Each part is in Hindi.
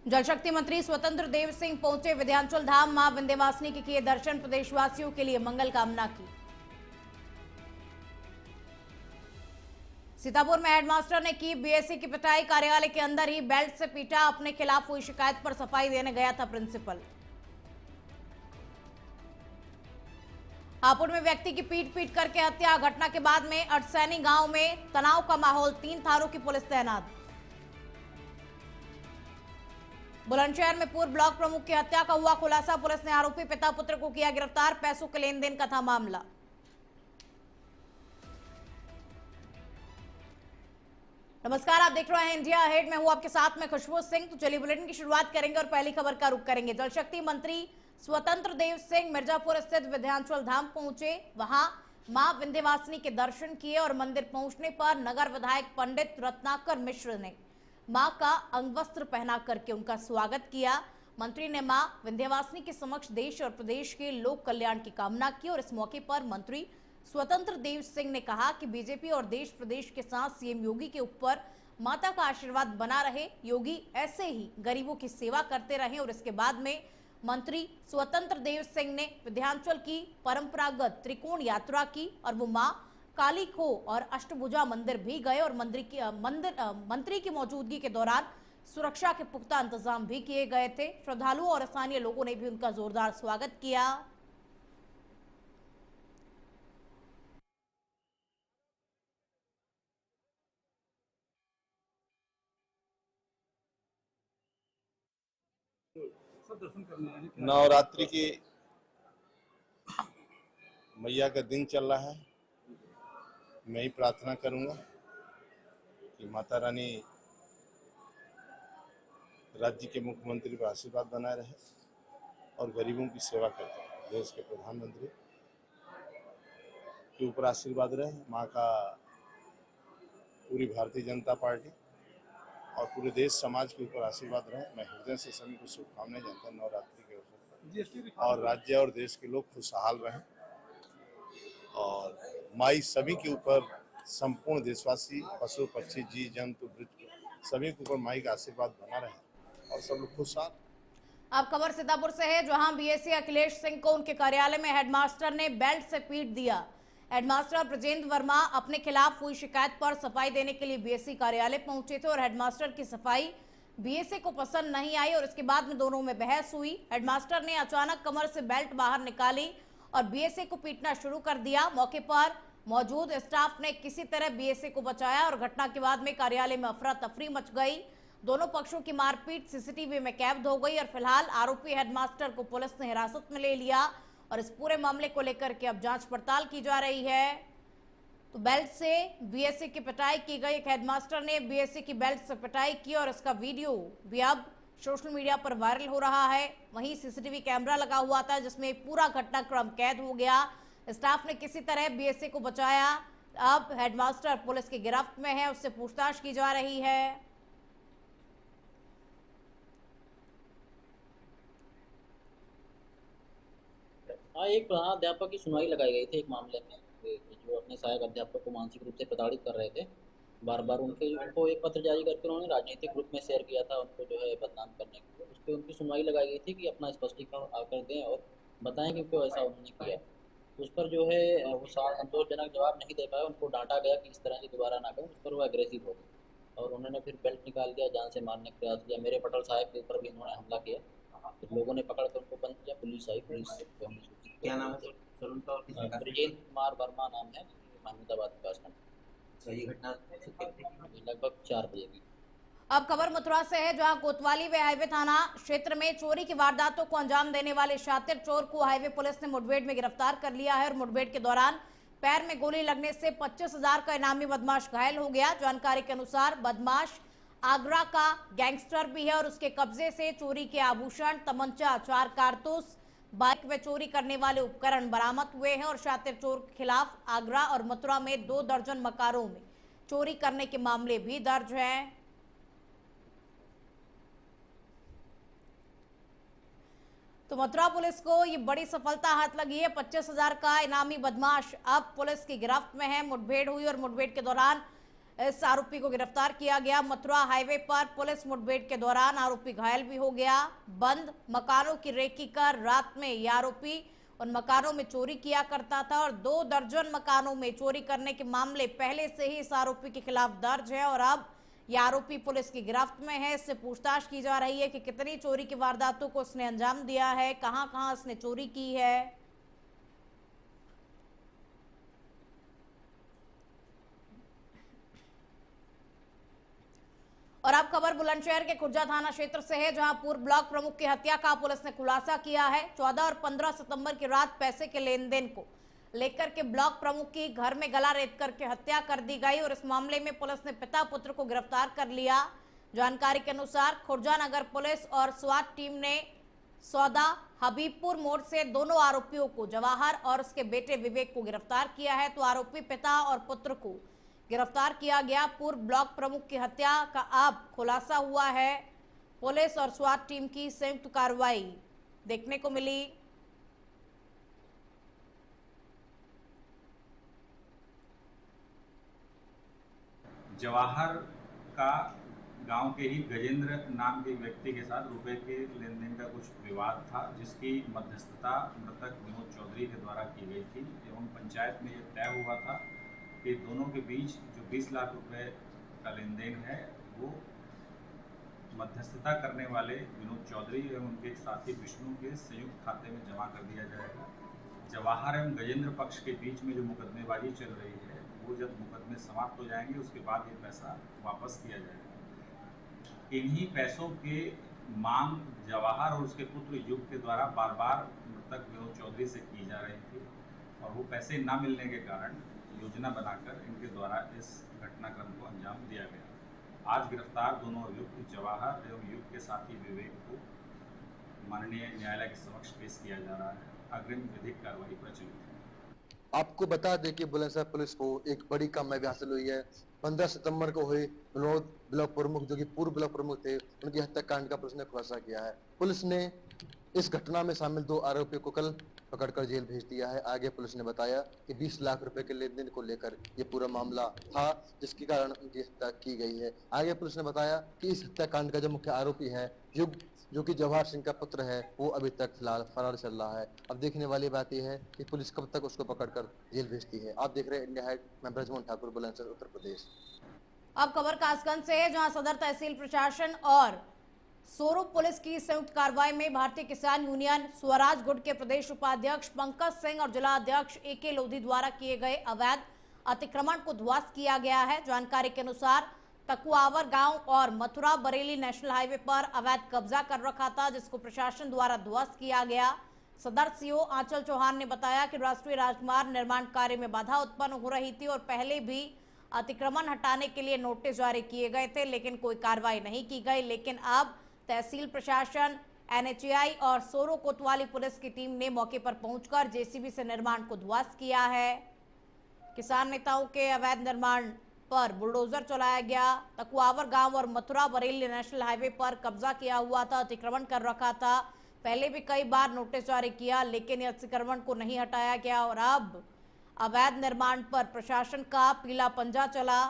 जल शक्ति मंत्री स्वतंत्र देव सिंह पहुंचे विंध्याचल धाम, मां विंध्यवासिनी के किए दर्शन, प्रदेशवासियों के लिए मंगल कामना की। सीतापुर में हेडमास्टर ने की बीएससी की पिटाई, कार्यालय के अंदर ही बेल्ट से पीटा, अपने खिलाफ हुई शिकायत पर सफाई देने गया था प्रिंसिपल। हापुड़ में व्यक्ति की पीट करके हत्या, घटना के बाद में अटसैनी गांव में तनाव का माहौल, 3 थानों की पुलिस तैनात। बुलंदशहर में पूर्व ब्लॉक प्रमुख की हत्या का हुआ खुलासा, पुलिस ने आरोपी पिता पुत्र को किया गिरफ्तार, पैसों के लेन देन का था मामला। नमस्कार, आप देख रहे हैं इंडिया अहेड, मैं हूं आपके साथ में खुशबू सिंह। तो चलिए बुलेटिन की शुरुआत करेंगे और पहली खबर का रुख करेंगे। जल शक्ति मंत्री स्वतंत्र देव सिंह मिर्जापुर स्थित विंध्याचल धाम पहुंचे, वहां मां विंध्यवासिनी के दर्शन किए और मंदिर पहुंचने पर नगर विधायक पंडित रत्नाकर मिश्र ने मां का अंगवस्त्र पहना करके उनका स्वागत किया। मंत्री ने मां विंध्यवासिनी के समक्ष देश और प्रदेश के लोक कल्याण की कामना की और इस मौके पर मंत्री स्वतंत्र देव सिंह ने कहा कि बीजेपी और देश प्रदेश के साथ सीएम योगी के ऊपर माता का आशीर्वाद बना रहे, योगी ऐसे ही गरीबों की सेवा करते रहे। और इसके बाद में मंत्री स्वतंत्र देव सिंह ने विंध्याचल की परंपरागत त्रिकोण यात्रा की और वो मां काली खो और अष्टभुजा मंदिर भी गए और मंत्री की मौजूदगी के दौरान सुरक्षा के पुख्ता इंतजाम भी किए गए थे। श्रद्धालुओं और स्थानीय लोगों ने भी उनका जोरदार स्वागत किया। नवरात्रि की मैया का दिन चल रहा है। मैं ही प्रार्थना करूंगा कि माता रानी राज्य के मुख्यमंत्री पर आशीर्वाद बनाए रहे और गरीबों की सेवा करते रहे। देश के प्रधानमंत्री के ऊपर आशीर्वाद रहे, माँ का पूरी भारतीय जनता पार्टी और पूरे देश समाज के ऊपर आशीर्वाद रहे। मैं हृदय से सभी को शुभकामनाएं जानता हूँ नवरात्रि के अवसर पर, और राज्य और देश के लोग खुशहाल रहें और माई सभी के ऊपर, संपूर्ण देशवासी, पशु पक्षी, जी जंतु वृक्ष सभी के ऊपर माई का आशीर्वाद बना रहे और सब लोग खुशहाल। अब खबर सीतापुर से है, जहां बीएससी अखिलेश सिंह को उनके कार्यालय में हेडमास्टर ने बेल्ट से पीट दिया। हेडमास्टर ब्रजेंद्र वर्मा अपने खिलाफ हुई शिकायत पर सफाई देने के लिए बीएससी कार्यालय पहुंचे थे और हेडमास्टर की सफाई बीएससी को पसंद नहीं आई और इसके बाद में दोनों में बहस हुई। हेडमास्टर ने अचानक कमर से बेल्ट बाहर निकाली और बीएससी को पीटना शुरू कर दिया। मौके पर मौजूद स्टाफ ने किसी तरह बीएससी को बचाया और घटना के बाद में कार्यालय में अफरा तफरी मच गई। दोनों पक्षों की मारपीट सीसीटीवी में कैद हो गई और फिलहाल आरोपी हेडमास्टर को पुलिस ने हिरासत में ले लिया और इस पूरे मामले को लेकर के अब जांच पड़ताल की जा रही है। तो बेल्ट से बीएससी की पिटाई की गई, एक हेडमास्टर ने बीएससी की बेल्ट से पिटाई की और इसका वीडियो भी अब सोशल मीडिया पर वायरल हो रहा है। वहीं सीसीटीवी कैमरा लगा हुआ था जिसमें पूरा घटनाक्रम कैद हो गया। स्टाफ ने किसी तरह बीएससी को बचाया। अब हेडमास्टर पुलिस की गिरफ्त में है, उससे पूछताछ की जा रही है। हाँ, एक प्रधानाध्यापक की सुनवाई लगाई गई थी एक मामले में, जो अपने सहायक अध्यापक को मानसिक रूप से प्रताड़ित कर रहे थे। बार बार उनको एक पत्र जारी करके उन्होंने राजनीतिक ग्रुप में शेयर किया था, उनको जो है बदनाम करने के लिए। उस पर उनकी सुनवाई लगाई गई थी कि अपना स्पष्टीकरण आकर दें और बताएं कि क्यों ऐसा उन्होंने किया। उस पर जो है वो संतोषजनक जवाब नहीं दे पाए, उनको डांटा गया कि इस तरह की दोबारा ना करें। उस पर वो एग्रेसिव हो गए और उन्होंने फिर बेल्ट निकाल दिया, जान से मारने का प्रयास किया। मेरे पटल साहब के ऊपर भी उन्होंने हमला किया, फिर लोगों ने पकड़ कर उनको बंद किया। पुलिस आई, पुलिस को हमने सूचित किया। क्या नाम है सर उनका और किसने कहा? ब्रजेंद्र कुमार वर्मा नाम है, महमूदाबाद विकास खंड। सही घटना लगभग 4 बजे की। अब खबर मथुरा से है, जहां कोतवाली व हाईवे थाना क्षेत्र में चोरी की वारदातों को अंजाम देने वाले शातिर चोर को हाईवे पुलिस ने मुठभेड़ में गिरफ्तार कर लिया है और मुठभेड़ के दौरान पैर में गोली लगने से 25,000 का इनामी बदमाश घायल हो गया। जानकारी के अनुसार बदमाश आगरा का गैंगस्टर भी है और उसके कब्जे से चोरी के आभूषण, तमंचा, 4 कारतूस, बाइक व चोरी करने वाले उपकरण बरामद हुए हैं और शातिर चोर के खिलाफ आगरा और मथुरा में 2 दर्जन मकानों में चोरी करने के मामले भी दर्ज हैं। तो मथुरा पुलिस को ये बड़ी सफलता हाथ लगी है। 25,000 का इनामी बदमाश अब पुलिस की गिरफ्त में है। मुठभेड़ हुई और मुठभेड़ के दौरान इस आरोपी को गिरफ्तार किया गया। मथुरा हाईवे पर पुलिस मुठभेड़ के दौरान आरोपी घायल भी हो गया। बंद मकानों की रेकी कर रात में यह आरोपी उन मकानों में चोरी किया करता था और 2 दर्जन मकानों में चोरी करने के मामले पहले से ही इस आरोपी के खिलाफ दर्ज है और अब यह आरोपी पुलिस की गिरफ्त में है। इससे पूछताछ की जा रही है कि कितनी चोरी की वारदातों को उसने अंजाम दिया है, कहां-कहां इसने चोरी की है। और अब खबर बुलंदशहर के खुर्जा थाना क्षेत्र से है, जहां पूर्व ब्लॉक प्रमुख की हत्या का पुलिस ने खुलासा किया है। 14 और 15 सितंबर की रात पैसे के लेन देन को लेकर के ब्लॉक प्रमुख की घर में गला रेत करके हत्या कर दी गई और इस मामले में पुलिस ने पिता पुत्र को गिरफ्तार कर लिया। जानकारी के अनुसार खुर्जा नगर पुलिस और स्वाट टीम ने सौदा हबीबपुर मोड़ से दोनों आरोपियों को जवाहर और उसके बेटे विवेक को गिरफ्तार किया है। तो आरोपी पिता और पुत्र को गिरफ्तार किया गया। पूर्व ब्लॉक प्रमुख की हत्या का अब खुलासा हुआ है। पुलिस और स्वाट टीम की संयुक्त कार्रवाई देखने को मिली। जवाहर का गांव के ही गजेंद्र नाम के व्यक्ति के साथ रुपए के लेन देन का कुछ विवाद था, जिसकी मध्यस्थता मृतक विनोद चौधरी के द्वारा की गई थी एवं पंचायत में यह तय हुआ था कि दोनों के बीच जो 20 लाख रुपए का लेन देन है वो मध्यस्थता करने वाले विनोद चौधरी एवं उनके एक साथी विष्णु के संयुक्त खाते में जमा कर दिया जाएगा। जवाहर एवं गजेंद्र पक्ष के बीच में जो मुकदमेबाजी चल रही है वो जब मुकदमे समाप्त हो जाएंगे उसके बाद ये पैसा वापस किया जाएगा। इन्हीं पैसों के मांग जवाहर और उसके पुत्र युग के द्वारा बार बार मृतक विनोद चौधरी से की जा रही थी और वो पैसे न मिलने के कारण योजना बनाकर इनके द्वारा इस घटनाक्रम को अंजाम दिया गया। आज गिरफ्तार दोनों अभियुक्त जवाहर एवं युग के साथी विवेक को माननीय न्यायालय के समक्ष पेश किया जा रहा है। अग्रिम विधिक कार्रवाई प्रचलित है। आपको बता दें कि बुलंदशहर पुलिस को एक बड़ी कामयाबी हासिल हुई है। 15 सितंबर को हुए विनोद ब्लॉक प्रमुख जो कि पूर्व ब्लॉक प्रमुख थे, उनकी हत्याकांड का पुलिस ने खुलासा किया है। पुलिस ने इस घटना में शामिल 2 आरोपियों को कल पकड़कर जेल भेज दिया है। आगे पुलिस ने बताया कि 20 लाख रुपए के लेन देन को लेकर ये पूरा मामला था, जिसके कारण उनकी हत्या की गई है। आगे पुलिस ने बताया कि इस हत्याकांड का जो मुख्य आरोपी है युग, जो कि जवाहर सिंह का पुत्र है, वो अभी तक फिलहाल फरार चल रहा है। अब देखने वाली बात यह है कि पुलिस कब तक उसको पकड़कर जेल भेजती है। आप देख रहे हैं इंडिया हाइट, मैं ब्रजमोहन ठाकुर, बुलंदशहर, उत्तर प्रदेश। अब खबर कासगंज से है, जहां सदर तहसील प्रशासन और सोरो पुलिस की संयुक्त कार्रवाई में भारतीय किसान यूनियन स्वराज गुट के प्रदेश उपाध्यक्ष पंकज सिंह और जिला अध्यक्ष AK लोधी द्वारा किए गए अवैध अतिक्रमण को ध्वस्त किया गया है। जानकारी के अनुसार तकुआवर गांव और मथुरा बरेली नेशनल हाईवे पर अवैध कब्जा कर रखा था, जिसको प्रशासन द्वारा ध्वस्त किया गया। सदर CO आंचल चौहान ने बताया कि राष्ट्रीय राजमार्ग निर्माण कार्य में बाधा उत्पन्न हो रही थी और पहले भी अतिक्रमण हटाने के लिए नोटिस जारी किए गए थे, लेकिन कोई कार्रवाई नहीं की गई। लेकिन अब तहसील प्रशासन, NHAI और सोरो कोतवाली पुलिस की टीम ने मौके पर पहुंचकर JCB से निर्माण को ध्वस्त किया है। किसान नेताओं के अवैध निर्माण पर बुलडोजर चलाया गया। तकुआवर गांव और मथुरा बरेली नेशनल हाईवे पर कब्जा किया हुआ था, अतिक्रमण कर रखा था। पहले भी कई बार नोटिस जारी किया, लेकिन इस अतिक्रमण को नहीं हटाया गया और अब अवैध निर्माण पर प्रशासन का पीला पंजा चला।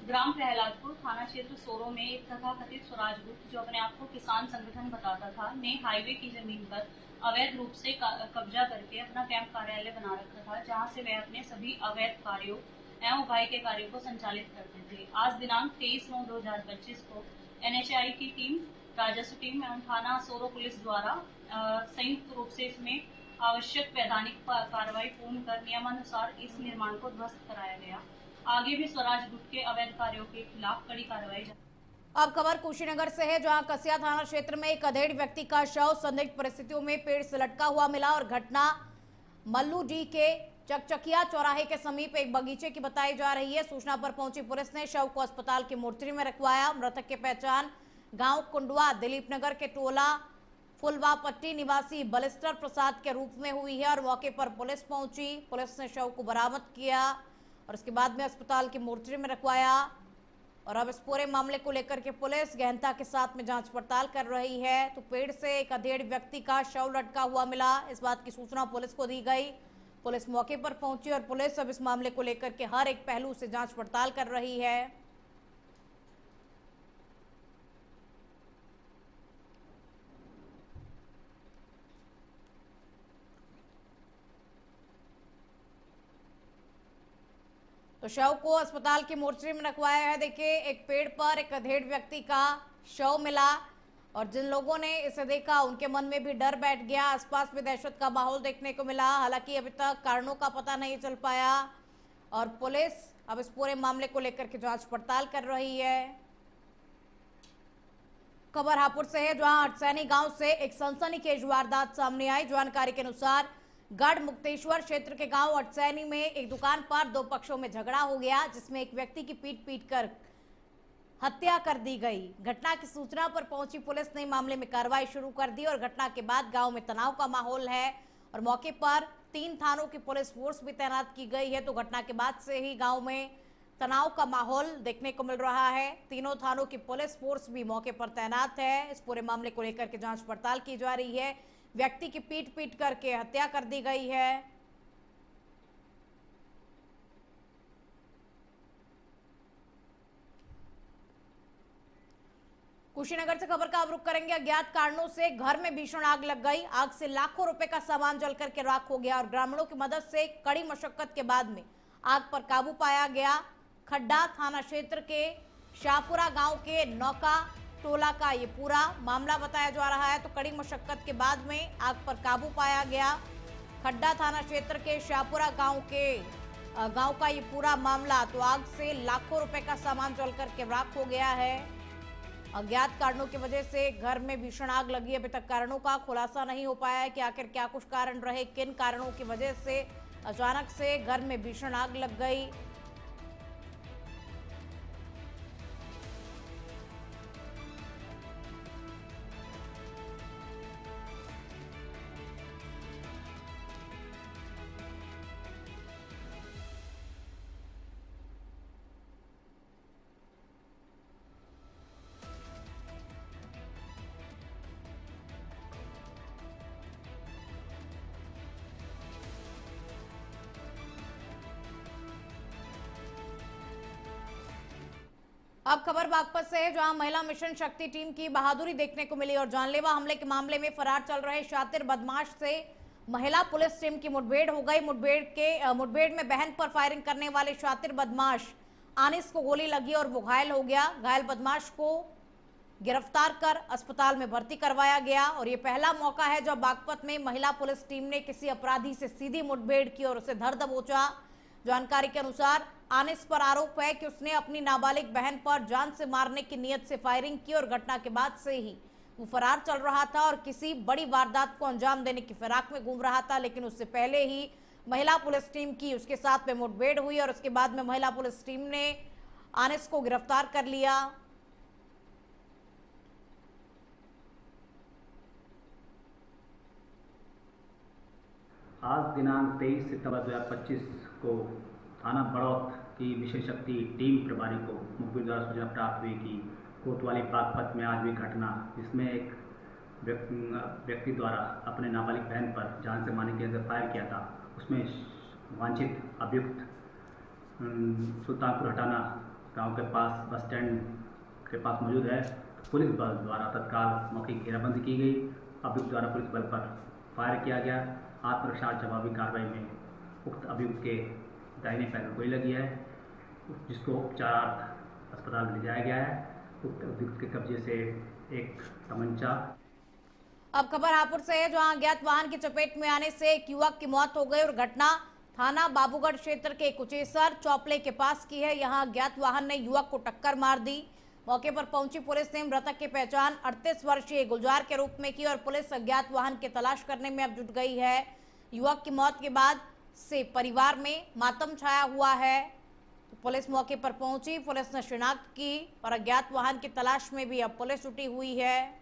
ग्राम प्रहलादपुर थाना क्षेत्र सोरो में एक तथाकथित स्वराज गुट, जो अपने आप को किसान संगठन बताता था, ने हाईवे की जमीन पर अवैध रूप से कब्जा करके अपना कैंप कार्यालय बना रखा था, जहां से वह अपने सभी अवैध कार्यों एवं उपाय के कार्यों को संचालित करते थे। आज दिनांक 23/9/2025 को NHAI की टीम, राजस्व टीम एवं थाना सोरो पुलिस द्वारा संयुक्त रूप से इसमें आवश्यक वैधानिक कार्रवाई पूर्ण कर नियमानुसार इस निर्माण को ध्वस्त कराया गया। आगे भी स्वराज गुट के अवैध कार्यों के खिलाफ कड़ी कार्रवाई। अब खबर कुशीनगर से है, जहां कसिया थाना क्षेत्र में एक अधेड़ व्यक्ति का शव संदिग्ध परिस्थितियों में पेड़ से लटका हुआ मिला और घटना मल्लू जी के चकचकिया चौराहे के समीप एक बगीचे की बताई जा रही है। सूचना पर पहुंची पुलिस ने शव को अस्पताल की मोर्चरी में रखवाया। मृतक की पहचान गांव कुंडवा दिलीप नगर के टोला फुलवापट्टी निवासी बलिस्टर प्रसाद के रूप में हुई है और मौके पर पुलिस पहुंची। पुलिस ने शव को बरामद किया और उसके बाद में अस्पताल की मोर्चरी में रखवाया। और अब इस पूरे मामले को लेकर के पुलिस गहनता के साथ में जांच पड़ताल कर रही है। तो पेड़ से एक अधेड़ व्यक्ति का शव लटका हुआ मिला। इस बात की सूचना पुलिस को दी गई। पुलिस मौके पर पहुंची और पुलिस अब इस मामले को लेकर के हर एक पहलू से जांच पड़ताल कर रही है। तो शव को अस्पताल की मोर्चरी में रखवाया है। देखिए, एक पेड़ पर एक अधेड़ व्यक्ति का शव मिला और जिन लोगों ने इसे देखा उनके मन में भी डर बैठ गया। आसपास में दहशत का माहौल देखने को मिला। हालांकि अभी तक कारणों का पता नहीं चल पाया और पुलिस अब इस पूरे मामले को लेकर के जांच पड़ताल कर रही है। खबर हापुड़ से है, जहां हटसैनी गांव से एक सनसनीखेज वारदात सामने आई। जानकारी के अनुसार गढ़ मुक्तेश्वर क्षेत्र के गांव हटसैनी में एक दुकान पर दो पक्षों में झगड़ा हो गया, जिसमें एक व्यक्ति की पीट कर हत्या कर दी गई। घटना की सूचना पर पहुंची पुलिस ने मामले में कार्रवाई शुरू कर दी और घटना के बाद गांव में तनाव का माहौल है और मौके पर 3 थानों की पुलिस फोर्स भी तैनात की गई है। तो घटना के बाद से ही गांव में तनाव का माहौल देखने को मिल रहा है। तीनों थानों की पुलिस फोर्स भी मौके पर तैनात है। इस पूरे मामले को लेकर के जांच पड़ताल की जा रही है। व्यक्ति की पीट करके हत्या कर दी गई है। कुशीनगर से खबर का अब रुख करेंगे। अज्ञात कारणों से घर में भीषण आग लग गई। आग से लाखों रुपए का सामान जलकर के राख हो गया और ग्रामीणों की मदद से कड़ी मशक्कत के बाद में आग पर काबू पाया गया। खड्डा थाना क्षेत्र के शाहपुरा गांव के नौका टोला का ये पूरा मामला बताया जा रहा है। तो कड़ी मशक्कत के बाद में आग पर काबू पाया गया। खड्डा थाना क्षेत्र के शाहपुरा गांव का ये पूरा मामला। तो आग से लाखों रुपए का सामान जलकर के राख हो गया है। अज्ञात कारणों की वजह से घर में भीषण आग लगी। अभी तक कारणों का खुलासा नहीं हो पाया है कि आखिर क्या कुछ कारण रहे, किन कारणों की वजह से अचानक से घर में भीषण आग लग गई। अब खबर बागपत से है, जहां महिला मिशन शक्ति टीम की बहादुरी देखने को मिली और जानलेवा हमले के मामले में फरार चल रहे शातिर बदमाश से महिला पुलिस टीम की मुठभेड़ हो गई। मुठभेड़ में बहन पर फायरिंग करने वाले शातिर बदमाश आनिस को गोली लगी और वो घायल हो गया। घायल बदमाश को गिरफ्तार कर अस्पताल में भर्ती करवाया गया और ये पहला मौका है जब बागपत में महिला पुलिस टीम ने किसी अपराधी से सीधी मुठभेड़ की और उसे धर दबोचा। जानकारी के अनुसार आनिस पर आरोप है कि उसने अपनी नाबालिग बहन पर जान से मारने की नीयत से फायरिंग की और घटना के बाद से ही वो फरार चल रहा था और किसी बड़ी वारदात को अंजाम देने की फिराक में घूम रहा था। लेकिन उससे पहले ही महिला पुलिस टीम की उसके साथ में मुठभेड़ हुई और उसके बाद में महिला पुलिस टीम ने आनिस को गिरफ्तार कर लिया। आज दिनांक 23 सितंबर 2025 को थाना बड़ौत की मिशन शक्ति टीम प्रभारी को मुखबिर द्वारा सूचना प्राप्त हुई कि कोतवाली बागपत में आज हुई घटना, जिसमें एक व्यक्ति द्वारा अपने नाबालिग बहन पर जान से मारने के लिए फायर किया था। उसमें वांछित अभियुक्त सुल्तानपुर हटाना गांव के पास बस स्टैंड के पास मौजूद है। पुलिस बल द्वारा तत्काल मौके की घेराबंदी की गई। अभियुक्त द्वारा पुलिस बल पर फायर किया गया। आत्मरक्षा जवाबी कार्रवाई में उक्त अभियुक्त के दाहिने पैर में गोली लगी है, जिसको उपचारार्थ अस्पताल में ले जाया गया है। उक्त अभियुक्त के कब्जे से एक तमंचा। अब खबर हापुड़ से है, जहां अज्ञात वाहन की चपेट में आने से एक युवक की मौत हो गई और घटना थाना बाबूगढ़ क्षेत्र के कुचेसर चौपले के पास की है। यहां अज्ञात वाहन ने युवक को टक्कर मार दी। मौके पर पहुंची पुलिस ने मृतक की पहचान 38 वर्षीय गुलजार के रूप में की और पुलिस अज्ञात वाहन की तलाश करने में अब जुट गई है। युवक की मौत के बाद से परिवार में मातम छाया हुआ है। तो पुलिस मौके पर पहुंची, पुलिस ने शिनाख्त की और अज्ञात वाहन की तलाश में भी अब पुलिस जुटी हुई है।